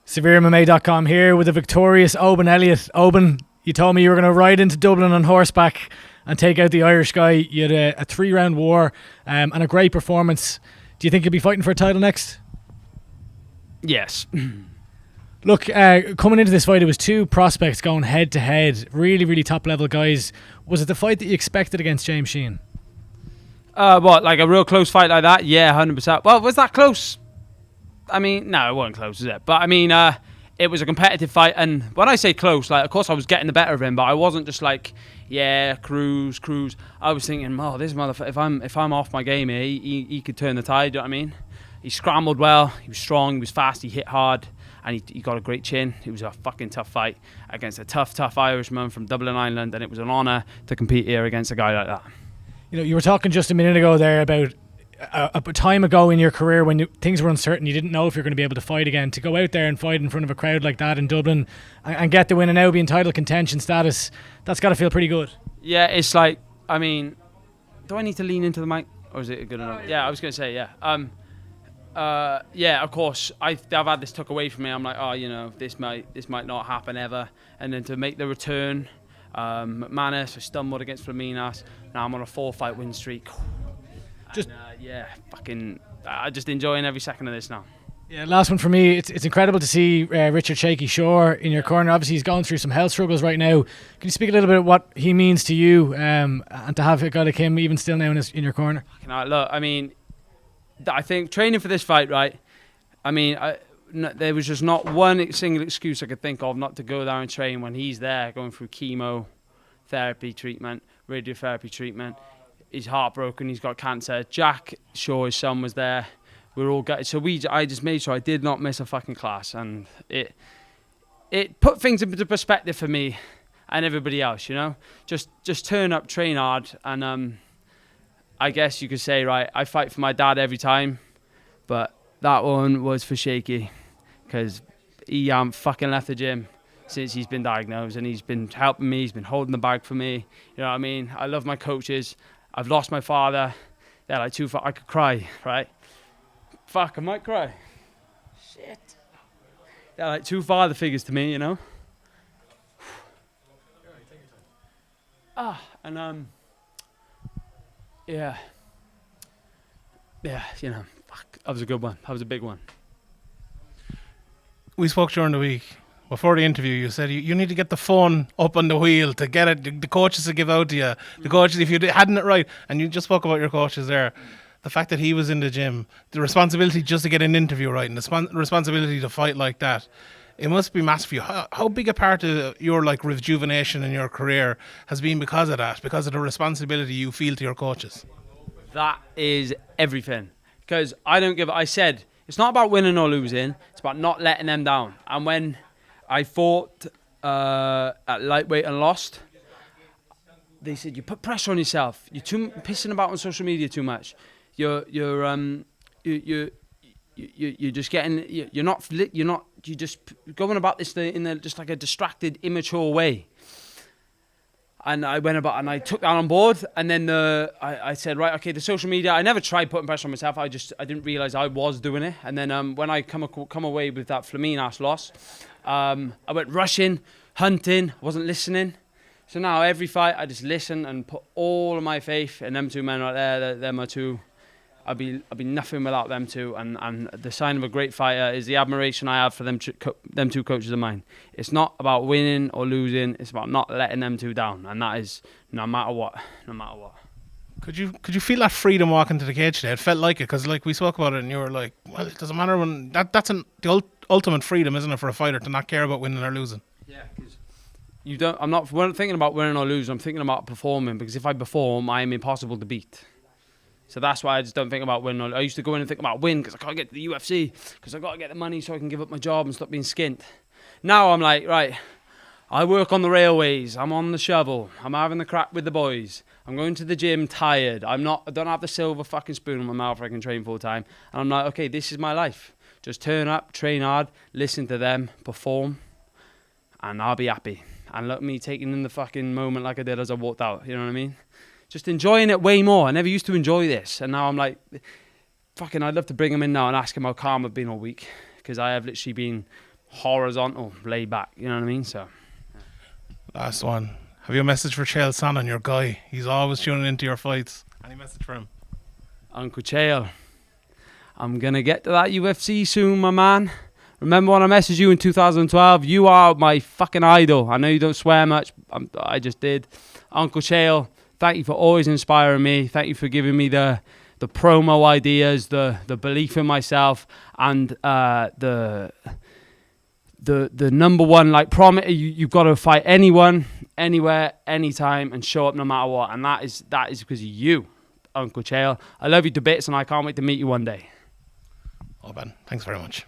SevereMMA.com here with the victorious Oban Elliot. Oban, you told me you were going to ride into Dublin on horseback and take out the Irish guy. You had a 3-round war and a great performance. Do you think you'll be fighting for a title next? Yes. Look, coming into this fight, it was two prospects going head to head. Really, really top level guys. Was it the fight that you expected against James Sheehan? What, like a real close fight like that? Yeah, 100%. Well, was that close? I mean, no, it wasn't close, was it? But I mean, it was a competitive fight, and when I say close, like, of course I was getting the better of him, but I wasn't just like, yeah, cruise. I was thinking, oh, this motherfucker, if I'm off my game here, he could turn the tide. You know what I mean? He scrambled well, he was strong, he was fast, he hit hard, and he got a great chin. It was a fucking tough fight against a tough Irishman from Dublin, Ireland, and it was an honour to compete here against a guy like that. You know, you were talking just a minute ago there about a time ago in your career when things were uncertain, you didn't know if you're going to be able to fight again. To go out there and fight in front of a crowd like that in Dublin and get the win and now be in title contention status, that's got to feel pretty good. Yeah, it's like, I mean, do I need to lean into the mic? Or is it good enough? Yeah, I was going to say, yeah. Yeah, of course, I've had this took away from me. I'm like, oh, you know, this might not happen ever. And then to make the return, McManus, I stumbled against Flaminas. Now I'm on a 4-fight win streak. I'm just enjoying every second of this now. Yeah, last one for me. It's incredible to see Richard Shaky Shore in your corner. Obviously, he's going through some health struggles right now. Can you speak a little bit of what he means to you and to have a guy like him even still now in your corner? Look, I mean, I think training for this fight, right? I mean, there was just not one single excuse I could think of not to go there and train when he's there going through chemotherapy treatment, radiotherapy treatment. He's heartbroken. He's got cancer. Jack Shaw, his son, was there. We were all gutted. So I just made sure I did not miss a fucking class, and it put things into perspective for me and everybody else. You know, just turn up, train hard, and I guess you could say, right, I fight for my dad every time, but that one was for Shaky because he fucking left the gym since he's been diagnosed, and he's been helping me. He's been holding the bag for me. You know what I mean? I love my coaches. I've lost my father. They're like I could cry, right? Fuck, I might cry. Shit. They're like two father figures to me, you know? Yeah, you know, fuck, that was a good one. That was a big one. We spoke during the week. Before the interview, you said you need to get the phone up on the wheel to get it. The coaches to give out to you. The coaches, if you hadn't it right, and you just spoke about your coaches there, the fact that he was in the gym, the responsibility just to get an interview right, and the responsibility to fight like that, it must be massive for you. How big a part of your like rejuvenation in your career has been because of that, because of the responsibility you feel to your coaches? That is everything. Because I said, it's not about winning or losing, it's about not letting them down. And when I fought at lightweight and lost, they said, you put pressure on yourself. You're too pissing about on social media too much. You're just getting, you're just going about this in just like a distracted, immature way. And I went about and I took that on board. And then I said, right, okay, the social media, I never tried putting pressure on myself. I didn't realize I was doing it. And then when I come away with that Flaminas loss, I went rushing, hunting, wasn't listening. So now every fight I just listen and put all of my faith in them two men right there. They're my two. I'd be nothing without them two. And the sign of a great fighter is the admiration I have for them two coaches of mine. It's not about winning or losing. It's about not letting them two down. And that is no matter what. Could you feel that freedom walking to the cage today? It felt like it, because like we spoke about it, and you were like, well, it doesn't matter when that's the ultimate freedom, isn't it, for a fighter to not care about winning or losing? Yeah, because I'm not thinking about winning or losing. I'm thinking about performing, because if I perform, I am impossible to beat. So that's why I just don't think about winning. I used to go in and think about win because I can't get to the UFC, because I got to get the money so I can give up my job and stop being skint. Now I'm like, right, I work on the railways. I'm on the shovel. I'm having the crack with the boys. I'm going to the gym tired. I don't have the silver fucking spoon in my mouth where I can train full time. And I'm like, okay, this is my life. Just turn up, train hard, listen to them, perform, and I'll be happy. And look at me taking in the fucking moment like I did as I walked out. You know what I mean? Just enjoying it way more. I never used to enjoy this. And now I'm like, fucking, I'd love to bring him in now and ask him how calm I've been all week. Because I have literally been horizontal, laid back. You know what I mean? So. Last one. Have you a message for Chael Sonnen, your guy? He's always tuning into your fights. Any message for him? Uncle Chael, I'm going to get to that UFC soon, my man. Remember when I messaged you in 2012? You are my fucking idol. I know you don't swear much. I just did. Uncle Chael, thank you for always inspiring me. Thank you for giving me the promo ideas, the belief in myself, and the number one, like, promise. You've got to fight anyone, anywhere, anytime, and show up no matter what. And that is because of you, Uncle Chael. I love you to bits, and I can't wait to meet you one day. Oban, thanks very much.